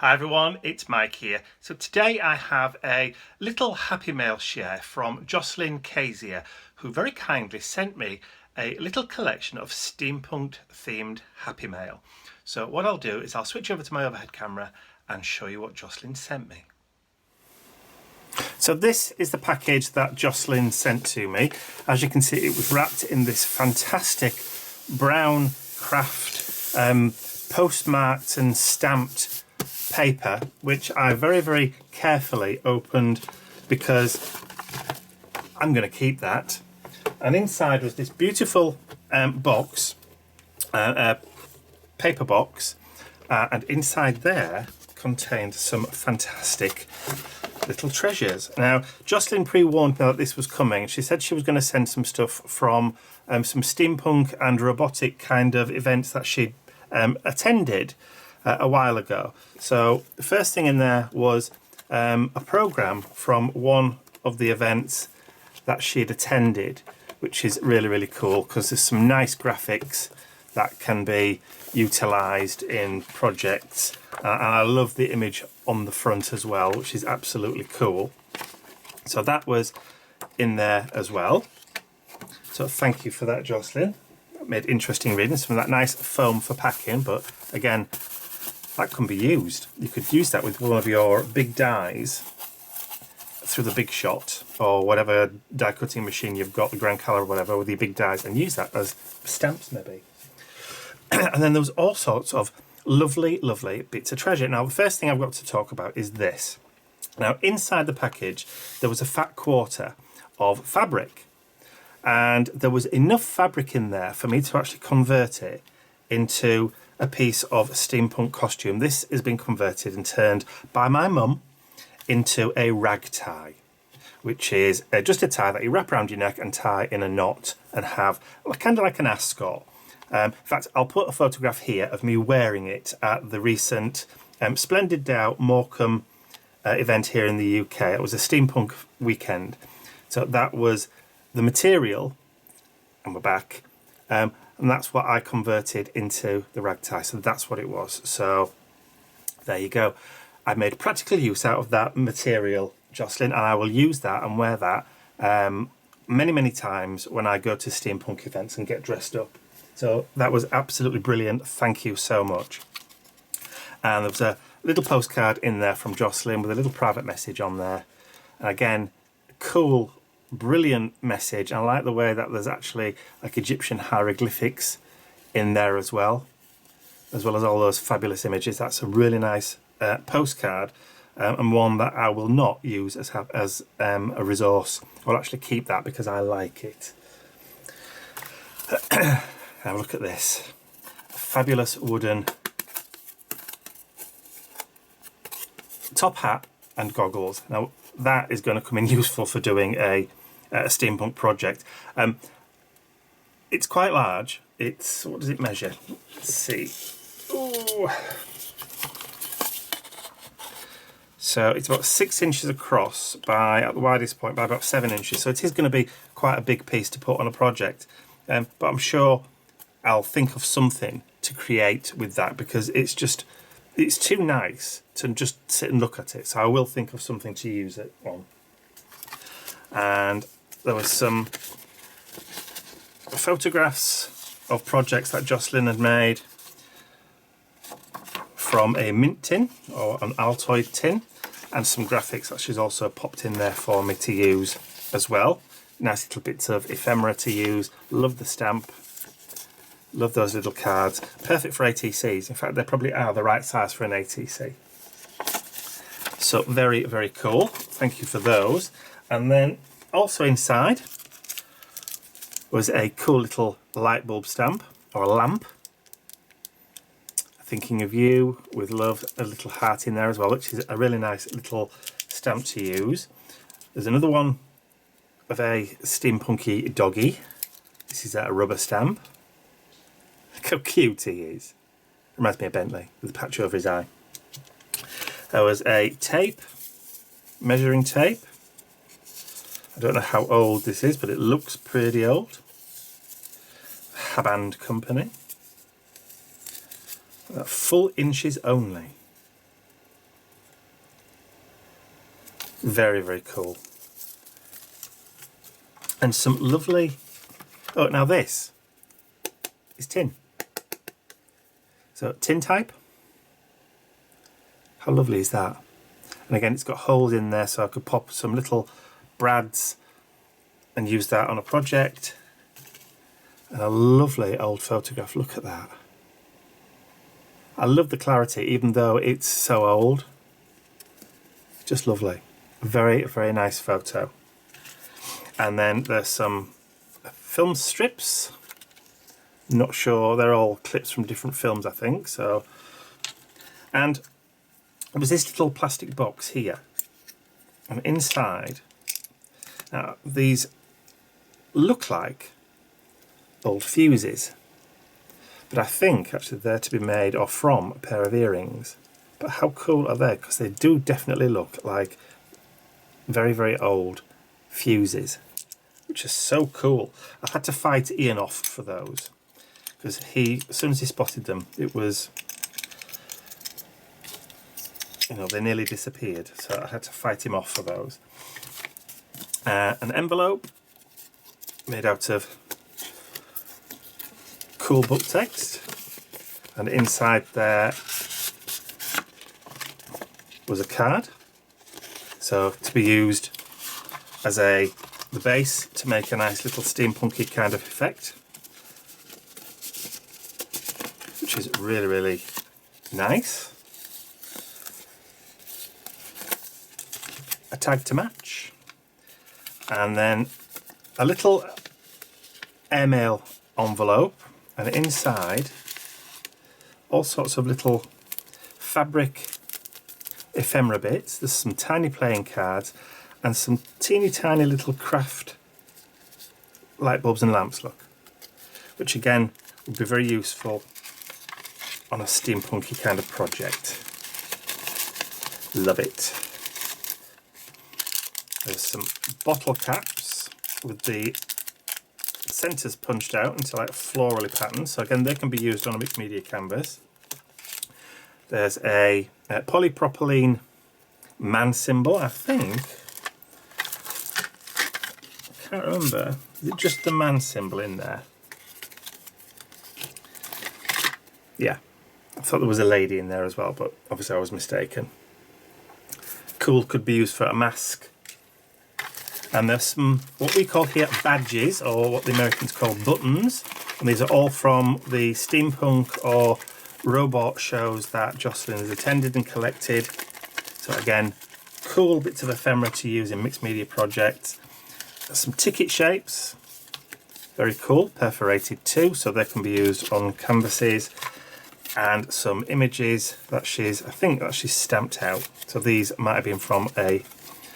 Hi everyone, it's Mike here. So today I have a little happy mail share from Jocelyn Cazier, who very kindly sent me a little collection of steampunk themed happy mail. So what I'll do is I'll switch over to my overhead camera and show you what Jocelyn sent me. So this is the package that Jocelyn sent to me. As you can see, it was wrapped in this fantastic brown craft postmarked and stamped paper, which I very carefully opened because I'm going to keep that. And inside was this beautiful box, paper box, and inside there contained some fantastic little treasures. Now, Jocelyn pre-warned me that this was coming. She said she was going to send some stuff from some steampunk and robotic kind of events that she'd attended a while ago. So the first thing in there was a program from one of the events that she'd attended, which is really cool because there's some nice graphics that can be utilized in projects, and I love the image on the front as well, which is absolutely cool. So that was in there as well, so thank you for that, Jocelyn. That made interesting reading. Some of that nice foam for packing, but again, that can be used. You could use that with one of your big dies through the Big Shot or whatever die cutting machine you've got, the Grand Color or whatever, with your big dies, and use that as stamps maybe. And then there was all sorts of lovely bits of treasure. Now the first thing I've got to talk about is this. Now inside the package there was a fat quarter of fabric, and there was enough fabric in there for me to actually convert it into a piece of steampunk costume. This has been converted and turned by my mum into a rag tie, which is just a tie that you wrap around your neck and tie in a knot and have kind of like an ascot. In fact, I'll put a photograph here of me wearing it at the recent Splendid Dow Moortown event here in the UK. It was a steampunk weekend. So that was the material, and we're back. And that's what I converted into the rag tie. So that's what it was. So there you go. I made practical use out of that material, Jocelyn, and I will use that and wear that many times when I go to steampunk events and get dressed up. So that was absolutely brilliant. Thank you so much. And there was a little postcard in there from Jocelyn with a little private message on there. And again, cool, brilliant message. I like the way that there's actually like Egyptian hieroglyphics in there as well as all those fabulous images. That's a really nice postcard, and one that I will not use as a resource. I'll actually keep that because I like it. Now look at this fabulous wooden top hat and goggles. Now that is going to come in useful for doing a steampunk project. It's quite large. It's, what does it measure? Let's see. Ooh. So it's about 6 inches across by, at the widest point, by about 7 inches. So it is going to be quite a big piece to put on a project. But I'm sure I'll think of something to create with that, because it's too nice to just sit and look at it. So I will think of something to use it on. And there was some photographs of projects that Jocelyn had made from a mint tin or an Altoid tin, and some graphics that she's also popped in there for me to use as well. Nice little bits of ephemera to use. Love the stamp. Love those little cards. Perfect for ATCs. In fact, they probably are the right size for an ATC. So very cool. Thank you for those. And then also inside was a cool little light bulb stamp, or a lamp. Thinking of you, with love, a little heart in there as well, which is a really nice little stamp to use. There's another one of a steampunky doggy. This is a rubber stamp. Look how cute he is. Reminds me of Bentley, with a patch over his eye. There was a tape, measuring tape. I don't know how old this is, but it looks pretty old. Haband Company. Full inches only. Very, very cool. And some lovely, oh, now this is tin. So tin type. How lovely is that? And again, it's got holes in there, so I could pop some little brads and use that on a project. And a lovely old photograph, look at that. I love the clarity, even though it's so old. Just lovely. Very, very nice photo. And then there's some film strips. Not sure, they're all clips from different films, I think. So, and there was this little plastic box here. And inside, now these look like old fuses. But I think actually they're to be made or from a pair of earrings. But how cool are they? Because they do definitely look like very, very old fuses, which is so cool. I had to fight Ian off for those because as soon as he spotted them, it was, you know, they nearly disappeared. So I had to fight him off for those. An envelope made out of cool book text, and inside there was a card, so to be used as the base to make a nice little steampunky kind of effect, which is really, really nice. A tag to match, and then a little airmail envelope, and inside all sorts of little fabric ephemera bits. There's some tiny playing cards and some teeny tiny little craft light bulbs and lamps, look, which again would be very useful on a steampunky kind of project. Love it. There's some bottle caps with the centres punched out into like florally patterns, so again they can be used on a mixed media canvas. There's a polypropylene man symbol, I think. I can't remember. Is it just the man symbol in there? Yeah, I thought there was a lady in there as well, but obviously I was mistaken. Cool, could be used for a mask. And there's some, what we call here, badges, or what the Americans call buttons. And these are all from the steampunk or robot shows that Jocelyn has attended and collected. So again, cool bits of ephemera to use in mixed media projects. There's some ticket shapes, very cool, perforated too, so they can be used on canvases. And some images that I think that she's stamped out. So these might have been from a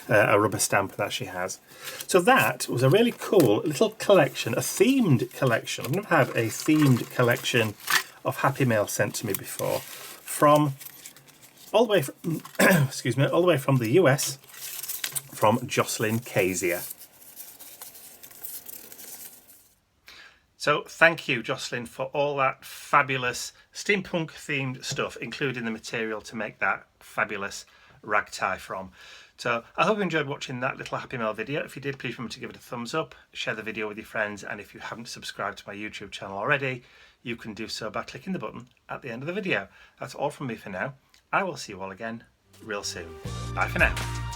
rubber stamp that she has. So that was a really cool little collection, a themed collection. I've never had a themed collection of Happy Mail sent to me before, from all the way from excuse me, all the way from the US, from Jocelyn Cazier. So thank you, Jocelyn, for all that fabulous steampunk themed stuff, including the material to make that fabulous rag tie from. So I hope you enjoyed watching that little Happy Mail video. If you did, please remember to give it a thumbs up, share the video with your friends, and if you haven't subscribed to my YouTube channel already, you can do so by clicking the button at the end of the video. That's all from me for now. I will see you all again real soon. Bye for now.